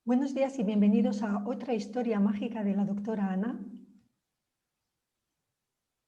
Buenos días y bienvenidos a otra historia mágica de la doctora Ana.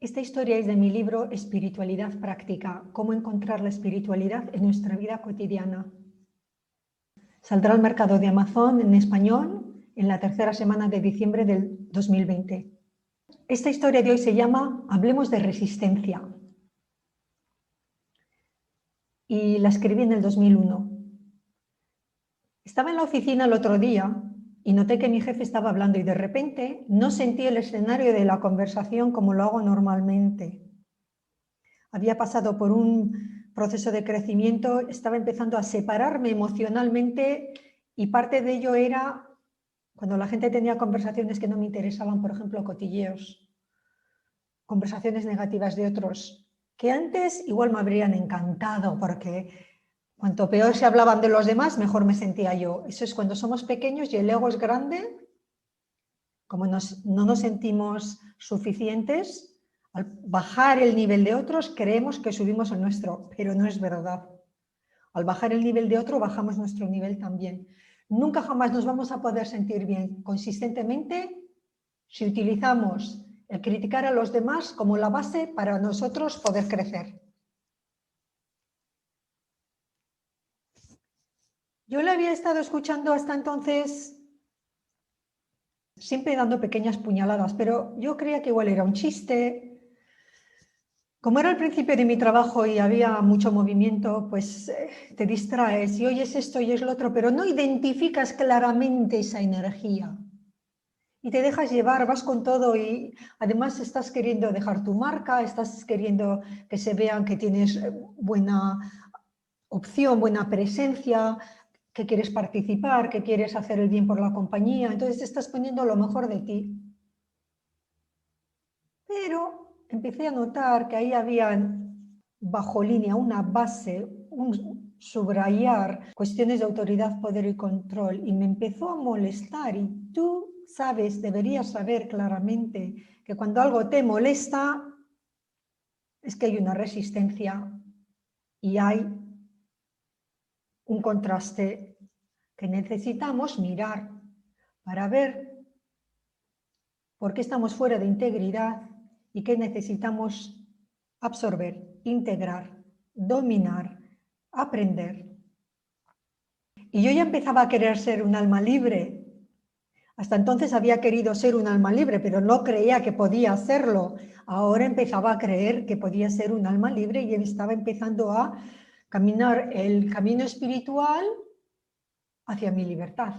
Esta historia es de mi libro Espiritualidad Práctica, cómo encontrar la espiritualidad en nuestra vida cotidiana. Saldrá al mercado de Amazon en español en la tercera semana de diciembre del 2020. Esta historia de hoy se llama Hablemos de resistencia y la escribí en el 2001. Estaba en la oficina el otro día y noté que mi jefe estaba hablando y de repente no sentí el escenario de la conversación como lo hago normalmente. Había pasado por un proceso de crecimiento, estaba empezando a separarme emocionalmente y parte de ello era cuando la gente tenía conversaciones que no me interesaban, por ejemplo, cotilleos, conversaciones negativas de otros, que antes igual me habrían encantado porque cuanto peor se hablaban de los demás, mejor me sentía yo. Eso es cuando somos pequeños y el ego es grande, como no nos sentimos suficientes, al bajar el nivel de otros creemos que subimos el nuestro, pero no es verdad. Al bajar el nivel de otro, bajamos nuestro nivel también. Nunca jamás nos vamos a poder sentir bien consistentemente si utilizamos el criticar a los demás como la base para nosotros poder crecer. Yo le había estado escuchando hasta entonces, siempre dando pequeñas puñaladas, pero yo creía que igual era un chiste. Como era el principio de mi trabajo y había mucho movimiento, pues te distraes y oyes esto y es lo otro, pero no identificas claramente esa energía. Y te dejas llevar, vas con todo y además estás queriendo dejar tu marca, estás queriendo que se vean que tienes buena opción, buena presencia, que quieres participar, que quieres hacer el bien por la compañía, entonces te estás poniendo lo mejor de ti. Pero empecé a notar que ahí había bajo línea una base, un subrayar cuestiones de autoridad, poder y control, y me empezó a molestar. Y tú sabes, deberías saber claramente que cuando algo te molesta es que hay una resistencia y hay un contraste que necesitamos mirar para ver por qué estamos fuera de integridad y qué necesitamos absorber, integrar, dominar, aprender. Y yo ya empezaba a querer ser un alma libre. Hasta entonces había querido ser un alma libre, pero no creía que podía hacerlo. Ahora empezaba a creer que podía ser un alma libre y estaba empezando a caminar el camino espiritual hacia mi libertad.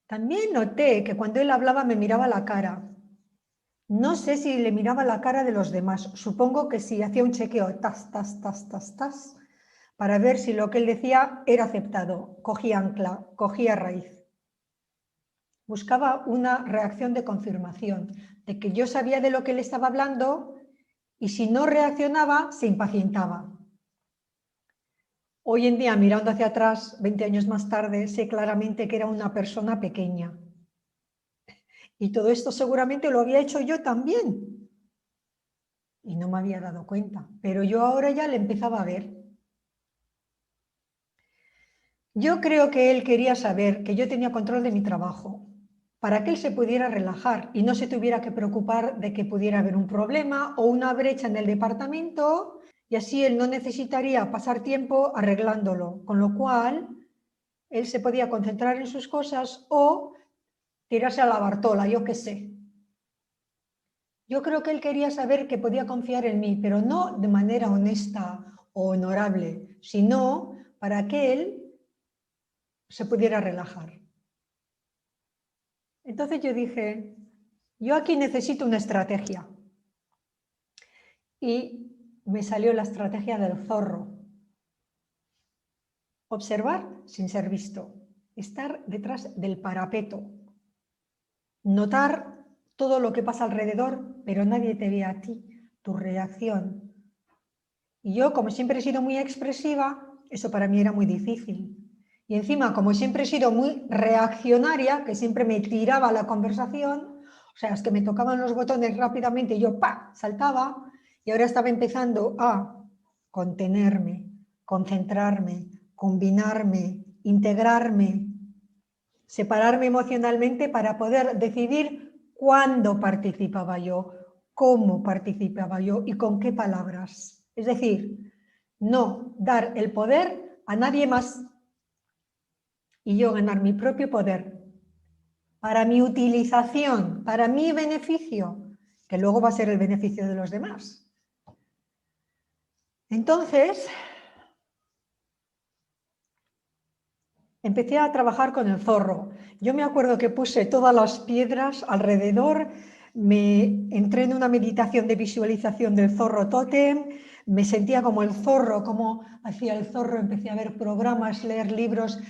También noté que cuando él hablaba me miraba la cara. No sé si le miraba la cara de los demás. Supongo que sí, hacía un chequeo, tas, tas, tas, tas, tas, para ver si lo que él decía era aceptado. Cogía ancla, cogía raíz. Buscaba una reacción de confirmación, de que yo sabía de lo que él estaba hablando y si no reaccionaba, se impacientaba. Hoy en día, mirando hacia atrás, 20 años más tarde, sé claramente que era una persona pequeña. Y todo esto seguramente lo había hecho yo también. Y no me había dado cuenta. Pero yo ahora ya le empezaba a ver. Yo creo que él quería saber que yo tenía control de mi trabajo, para que él se pudiera relajar y no se tuviera que preocupar de que pudiera haber un problema o una brecha en el departamento y así él no necesitaría pasar tiempo arreglándolo, con lo cual él se podía concentrar en sus cosas o tirarse a la Bartola, yo qué sé. Yo creo que él quería saber que podía confiar en mí, pero no de manera honesta o honorable, sino para que él se pudiera relajar. Entonces yo dije, yo aquí necesito una estrategia. Y me salió la estrategia del zorro. Observar sin ser visto. Estar detrás del parapeto. Notar todo lo que pasa alrededor, pero nadie te ve a ti, tu reacción. Y yo, como siempre he sido muy expresiva, eso para mí era muy difícil. Y encima, como siempre he sido muy reaccionaria, que siempre me tiraba la conversación, o sea, es que me tocaban los botones rápidamente y yo ¡pa! Saltaba, y ahora estaba empezando a contenerme, concentrarme, combinarme, integrarme. separarme emocionalmente para poder decidir cuándo participaba yo, cómo participaba yo y con qué palabras. Es decir, no dar el poder a nadie más y yo ganar mi propio poder para mi utilización, para mi beneficio, que luego va a ser el beneficio de los demás. Entonces, empecé a trabajar con el zorro. Yo me acuerdo que puse todas las piedras alrededor, me entré en una meditación de visualización del zorro tótem, me sentía como el zorro, como hacía el zorro, empecé a ver programas, leer libros,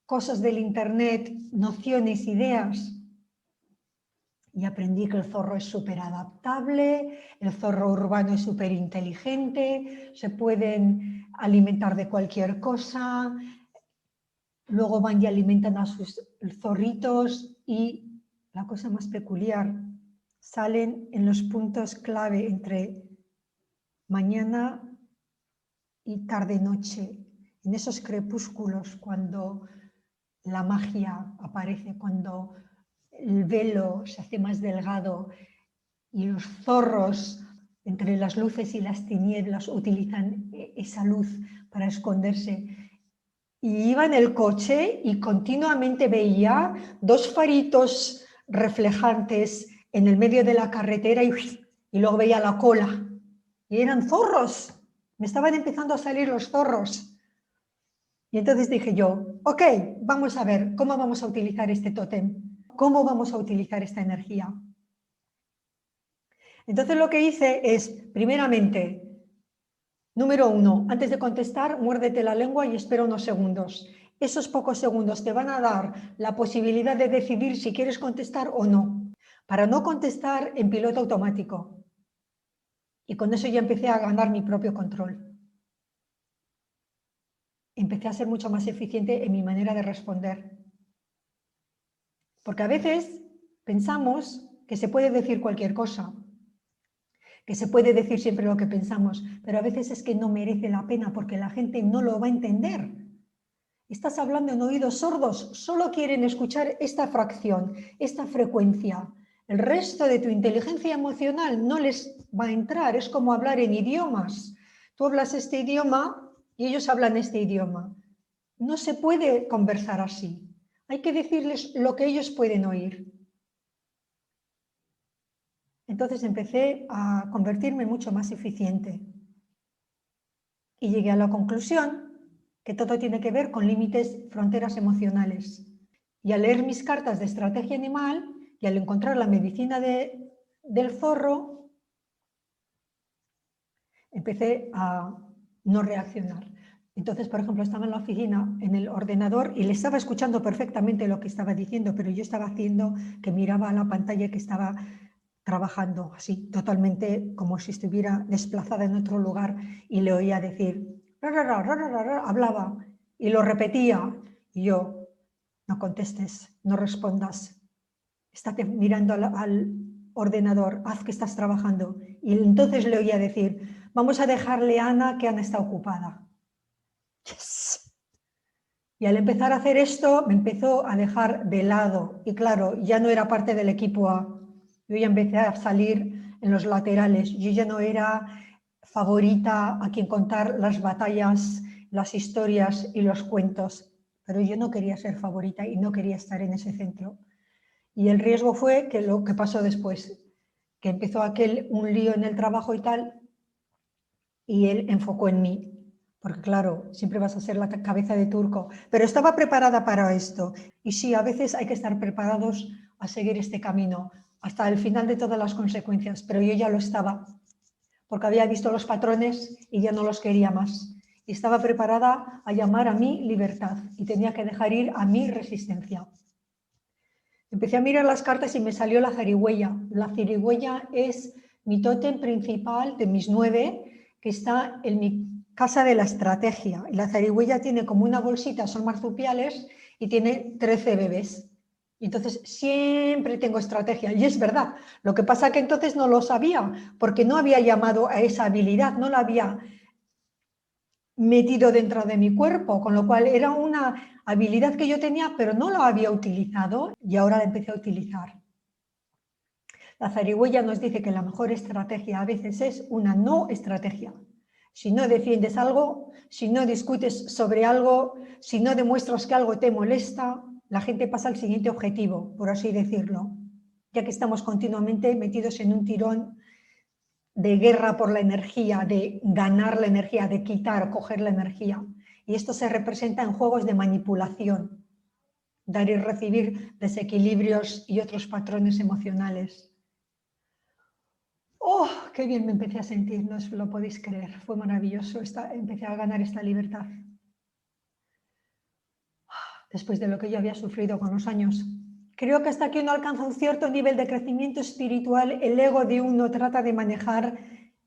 cosas del internet, nociones, ideas. Y aprendí que el zorro es súper adaptable, el zorro urbano es súper inteligente, se pueden alimentar de cualquier cosa. Luego van y alimentan a sus zorritos y la cosa más peculiar, salen en los puntos clave entre mañana y tarde-noche, en esos crepúsculos cuando la magia aparece, cuando el velo se hace más delgado y los zorros entre las luces y las tinieblas utilizan esa luz para esconderse. Y iba en el coche y continuamente veía dos faritos reflejantes en el medio de la carretera y luego veía la cola. Y eran zorros. Me estaban empezando a salir los zorros. Y entonces dije yo, ok, vamos a ver cómo vamos a utilizar este tótem. ¿Cómo vamos a utilizar esta energía? Entonces lo que hice es, primeramente, número 1, antes de contestar, muérdete la lengua y espera unos segundos. Esos pocos segundos te van a dar la posibilidad de decidir si quieres contestar o no, para no contestar en piloto automático. Y con eso ya empecé a ganar mi propio control. Empecé a ser mucho más eficiente en mi manera de responder. Porque a veces pensamos que se puede decir cualquier cosa, que se puede decir siempre lo que pensamos, pero a veces es que no merece la pena porque la gente no lo va a entender. Estás hablando en oídos sordos, solo quieren escuchar esta fracción, esta frecuencia. El resto de tu inteligencia emocional no les va a entrar, es como hablar en idiomas. Tú hablas este idioma y ellos hablan este idioma. No se puede conversar así. Hay que decirles lo que ellos pueden oír. Entonces empecé a convertirme mucho más eficiente. Y llegué a la conclusión que todo tiene que ver con límites, fronteras emocionales. Y al leer mis cartas de estrategia animal y al encontrar la medicina del zorro, empecé a no reaccionar. Entonces, por ejemplo, estaba en la oficina, en el ordenador, y le estaba escuchando perfectamente lo que estaba diciendo, pero yo estaba haciendo que miraba a la pantalla que estaba trabajando, así, totalmente como si estuviera desplazada en otro lugar, y le oía decir, hablaba, y lo repetía, y yo, no contestes, no respondas, estate mirando al ordenador, haz que estás trabajando. Y entonces le oía decir, vamos a dejarle a Ana, que Ana está ocupada. Yes. Y al empezar a hacer esto, me empezó a dejar de lado. Y claro, ya no era parte del equipo A. Yo ya empecé a salir en los laterales. Yo ya no era favorita a quien contar las batallas, las historias y los cuentos. Pero yo no quería ser favorita y no quería estar en ese centro. Y el riesgo fue que lo que pasó después, que empezó un lío en el trabajo y tal, y él enfocó en mí. Porque claro, siempre vas a ser la cabeza de turco. Pero estaba preparada para esto. Y sí, a veces hay que estar preparados a seguir este camino hasta el final de todas las consecuencias. Pero yo ya lo estaba, porque había visto los patrones y ya no los quería más. Y estaba preparada a llamar a mi libertad y tenía que dejar ir a mi resistencia. Empecé a mirar las cartas y me salió la zarigüeya. La zarigüeya es mi tótem principal de mis 9, que está en mi casa de la estrategia. Y la zarigüeya tiene como una bolsita, son marsupiales, y tiene 13 bebés. Y entonces siempre tengo estrategia. Y es verdad. Lo que pasa es que entonces no lo sabía, porque no había llamado a esa habilidad, no la había metido dentro de mi cuerpo, con lo cual era una habilidad que yo tenía, pero no la había utilizado y ahora la empecé a utilizar. La zarigüeya nos dice que la mejor estrategia a veces es una no estrategia. Si no defiendes algo, si no discutes sobre algo, si no demuestras que algo te molesta, la gente pasa al siguiente objetivo, por así decirlo, ya que estamos continuamente metidos en un tirón de guerra por la energía, de ganar la energía, de quitar, coger la energía. Y esto se representa en juegos de manipulación, dar y recibir desequilibrios y otros patrones emocionales. ¡Oh, qué bien me empecé a sentir! No os lo podéis creer. Fue maravilloso. Empecé a ganar esta libertad. Después de lo que yo había sufrido con los años. Creo que hasta que uno alcanza un cierto nivel de crecimiento espiritual, el ego de uno trata de manejar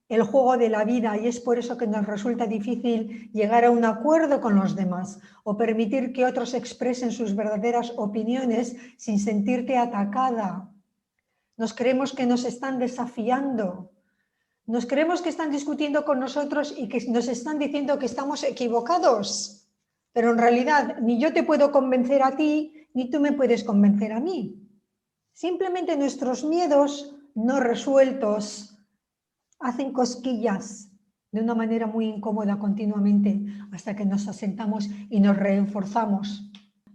el juego de la vida y es por eso que nos resulta difícil llegar a un acuerdo con los demás o permitir que otros expresen sus verdaderas opiniones sin sentirte atacada. Nos creemos que nos están desafiando, nos creemos que están discutiendo con nosotros y que nos están diciendo que estamos equivocados, pero en realidad ni yo te puedo convencer a ti, ni tú me puedes convencer a mí. Simplemente nuestros miedos no resueltos hacen cosquillas de una manera muy incómoda continuamente hasta que nos asentamos y nos reforzamos.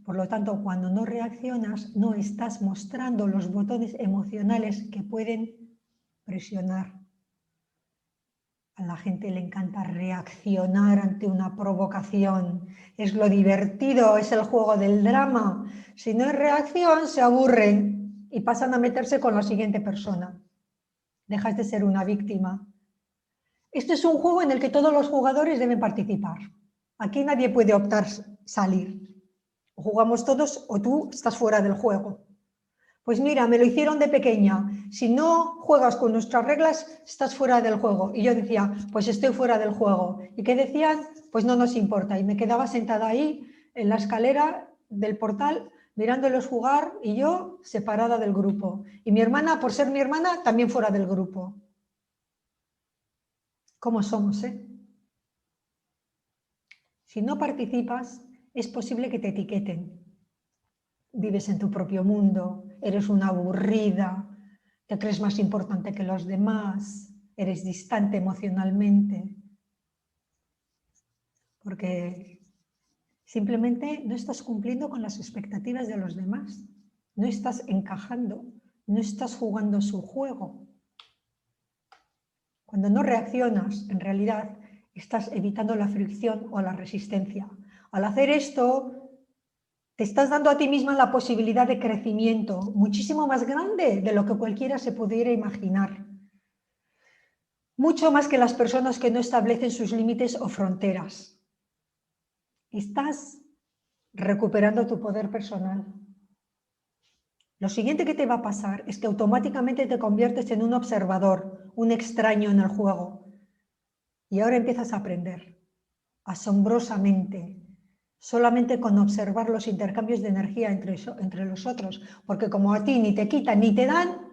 Por lo tanto, cuando no reaccionas, no estás mostrando los botones emocionales que pueden presionar. A la gente le encanta reaccionar ante una provocación. Es lo divertido, es el juego del drama. Si no hay reacción, se aburren y pasan a meterse con la siguiente persona. Dejas de ser una víctima. Este es un juego en el que todos los jugadores deben participar. Aquí nadie puede optar salir. O jugamos todos o tú estás fuera del juego. Pues mira, me lo hicieron de pequeña. Si no juegas con nuestras reglas, estás fuera del juego. Y yo decía, pues estoy fuera del juego. ¿Y qué decían? Pues no nos importa. Y me quedaba sentada ahí en la escalera del portal mirándolos jugar y yo separada del grupo. Y mi hermana, por ser mi hermana, también fuera del grupo. ¿Cómo somos, eh? Si no participas, es posible que te etiqueten. Vives en tu propio mundo, eres una aburrida, te crees más importante que los demás, eres distante emocionalmente, porque simplemente no estás cumpliendo con las expectativas de los demás, no estás encajando, no estás jugando su juego. Cuando no reaccionas, en realidad, estás evitando la fricción o la resistencia. Al hacer esto, te estás dando a ti misma la posibilidad de crecimiento muchísimo más grande de lo que cualquiera se pudiera imaginar. Mucho más que las personas que no establecen sus límites o fronteras. Estás recuperando tu poder personal. Lo siguiente que te va a pasar es que automáticamente te conviertes en un observador, un extraño en el juego. Y ahora empiezas a aprender, asombrosamente, solamente con observar los intercambios de energía entre los otros, porque como a ti ni te quitan ni te dan,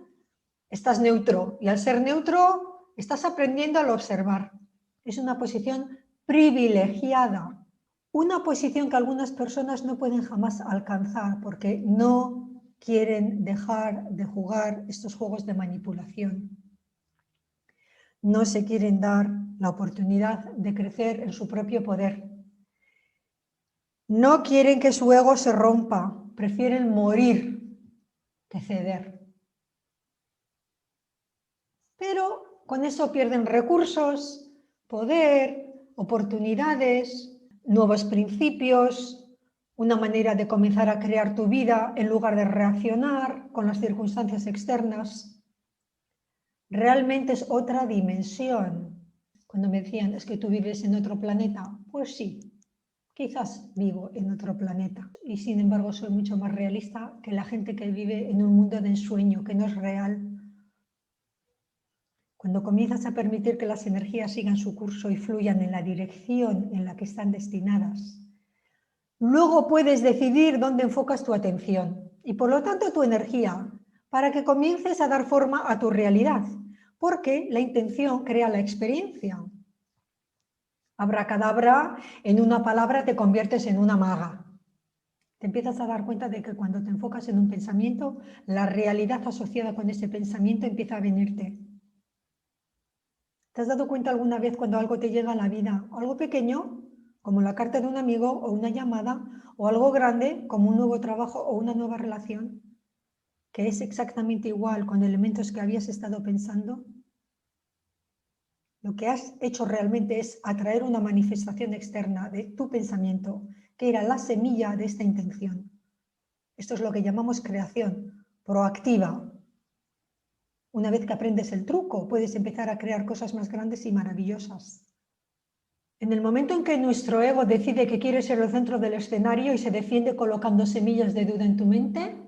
estás neutro, y al ser neutro estás aprendiendo al observar. Es una posición privilegiada, una posición que algunas personas no pueden jamás alcanzar porque no quieren dejar de jugar estos juegos de manipulación. No se quieren dar la oportunidad de crecer en su propio poder. No quieren que su ego se rompa, prefieren morir que ceder. Pero con eso pierden recursos, poder, oportunidades, nuevos principios, una manera de comenzar a crear tu vida en lugar de reaccionar con las circunstancias externas. Realmente es otra dimensión. Cuando me decían, es que tú vives en otro planeta, pues sí, quizás vivo en otro planeta. Y sin embargo soy mucho más realista que la gente que vive en un mundo de ensueño, que no es real. Cuando comienzas a permitir que las energías sigan su curso y fluyan en la dirección en la que están destinadas, luego puedes decidir dónde enfocas tu atención y por lo tanto tu energía para que comiences a dar forma a tu realidad, porque la intención crea la experiencia. Abracadabra, en una palabra te conviertes en una maga. te empiezas a dar cuenta de que cuando te enfocas en un pensamiento, la realidad asociada con ese pensamiento empieza a venirte. ¿Te has dado cuenta alguna vez cuando algo te llega a la vida? Algo pequeño, como la carta de un amigo o una llamada, o algo grande, como un nuevo trabajo o una nueva relación, que es exactamente igual con elementos que habías estado pensando. Lo que has hecho realmente es atraer una manifestación externa de tu pensamiento, que era la semilla de esta intención. Esto es lo que llamamos creación proactiva. Una vez que aprendes el truco, puedes empezar a crear cosas más grandes y maravillosas. En el momento en que nuestro ego decide que quiere ser el centro del escenario y se defiende colocando semillas de duda en tu mente,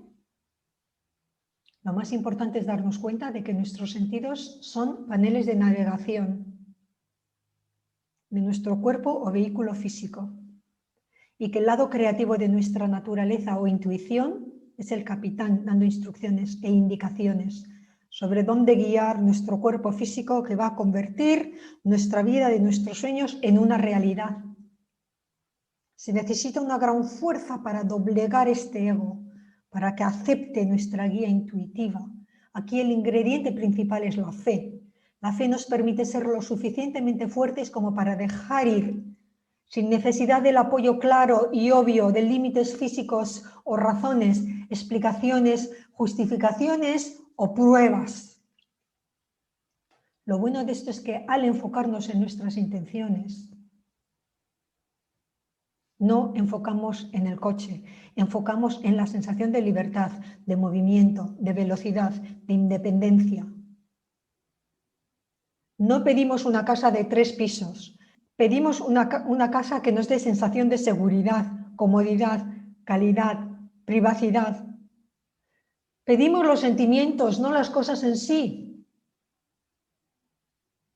lo más importante es darnos cuenta de que nuestros sentidos son paneles de navegación de nuestro cuerpo o vehículo físico, y que el lado creativo de nuestra naturaleza o intuición es el capitán dando instrucciones e indicaciones sobre dónde guiar nuestro cuerpo físico, que va a convertir nuestra vida de nuestros sueños en una realidad. Se necesita una gran fuerza para doblegar este ego, para que acepte nuestra guía intuitiva. Aquí el ingrediente principal es la fe. La fe nos permite ser lo suficientemente fuertes como para dejar ir, sin necesidad del apoyo claro y obvio de límites físicos o razones, explicaciones, justificaciones o pruebas. Lo bueno de esto es que al enfocarnos en nuestras intenciones, no enfocamos en el coche, enfocamos en la sensación de libertad, de movimiento, de velocidad, de independencia. No pedimos una casa de 3 pisos, pedimos una casa que nos dé sensación de seguridad, comodidad, calidad, privacidad. Pedimos los sentimientos, no las cosas en sí.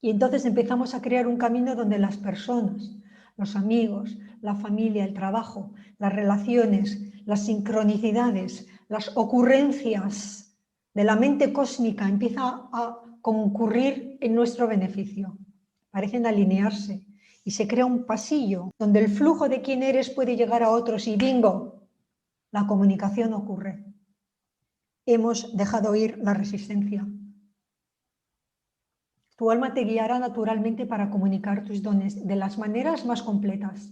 Y entonces empezamos a crear un camino donde las personas, los amigos, la familia, el trabajo, las relaciones, las sincronicidades, las ocurrencias de la mente cósmica empiezan a concurrir en nuestro beneficio. Parecen alinearse y se crea un pasillo donde el flujo de quién eres puede llegar a otros y ¡bingo! La comunicación ocurre. Hemos dejado ir la resistencia. Tu alma te guiará naturalmente para comunicar tus dones de las maneras más completas.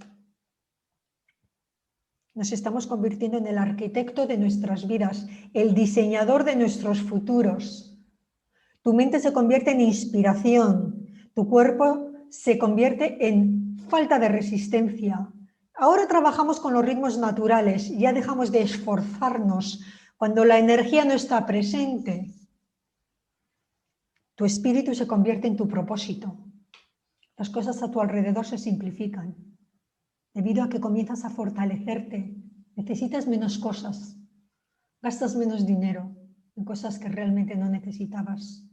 Nos estamos convirtiendo en el arquitecto de nuestras vidas, el diseñador de nuestros futuros. Tu mente se convierte en inspiración, tu cuerpo se convierte en falta de resistencia. Ahora trabajamos con los ritmos naturales, ya dejamos de esforzarnos cuando la energía no está presente. Tu espíritu se convierte en tu propósito. Las cosas a tu alrededor se simplifican. Debido a que comienzas a fortalecerte, necesitas menos cosas, gastas menos dinero en cosas que realmente no necesitabas,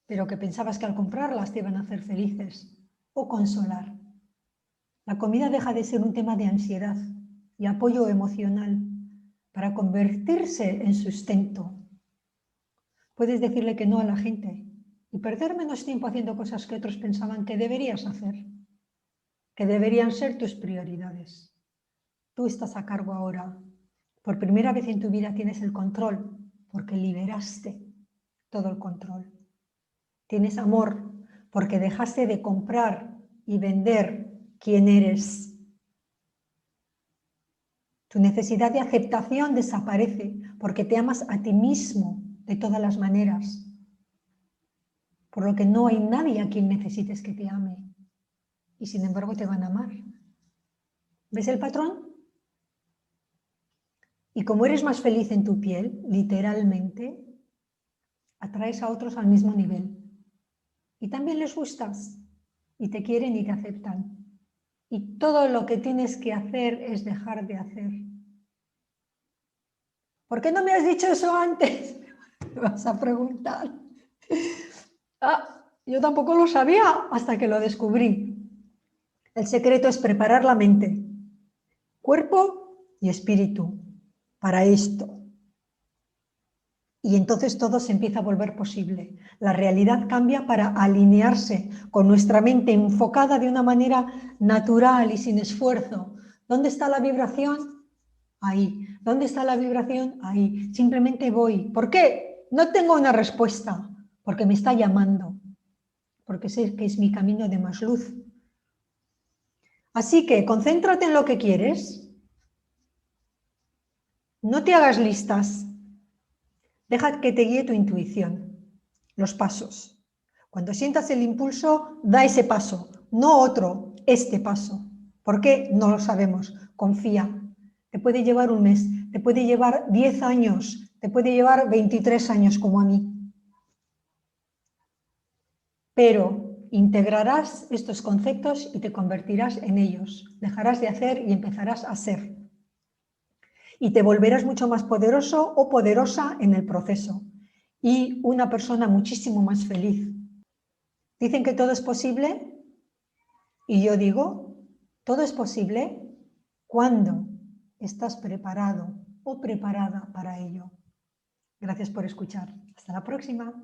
pero que pensabas que al comprarlas te iban a hacer felices o consolar. La comida deja de ser un tema de ansiedad y apoyo emocional para convertirse en sustento. Puedes decirle que no a la gente y perder menos tiempo haciendo cosas que otros pensaban que deberías hacer, que deberían ser tus prioridades. Tú estás a cargo ahora. Por primera vez en tu vida tienes el control, porque liberaste todo el control. Tienes amor, porque dejaste de comprar y vender quién eres. Tu necesidad de aceptación desaparece, porque te amas a ti mismo de todas las maneras. Por lo que no hay nadie a quien necesites que te ame. Y sin embargo te van a amar. ¿Ves el patrón? Y como eres más feliz en tu piel, literalmente, atraes a otros al mismo nivel. Y también les gustas. Y te quieren y te aceptan. Y todo lo que tienes que hacer es dejar de hacer. ¿Por qué no me has dicho eso antes? Me vas a preguntar. Yo tampoco lo sabía hasta que lo descubrí. El secreto es preparar la mente, cuerpo y espíritu para esto. Y entonces todo se empieza a volver posible. La realidad cambia para alinearse con nuestra mente enfocada de una manera natural y sin esfuerzo. ¿Dónde está la vibración? Ahí. ¿Dónde está la vibración? Ahí. Simplemente voy. ¿Por qué? No tengo una respuesta, porque me está llamando, porque sé que es mi camino de más luz. Así que concéntrate en lo que quieres. No te hagas listas. Deja que te guíe tu intuición, los pasos. Cuando sientas el impulso, da ese paso, no otro, este paso. ¿Por qué? No lo sabemos. Confía. Te puede llevar un mes, te puede llevar 10 años, te puede llevar 23 años como a mí. Pero integrarás estos conceptos y te convertirás en ellos. Dejarás de hacer y empezarás a ser. Y te volverás mucho más poderoso o poderosa en el proceso. Y una persona muchísimo más feliz. Dicen que todo es posible y yo digo, todo es posible cuando estás preparado o preparada para ello. Gracias por escuchar. Hasta la próxima.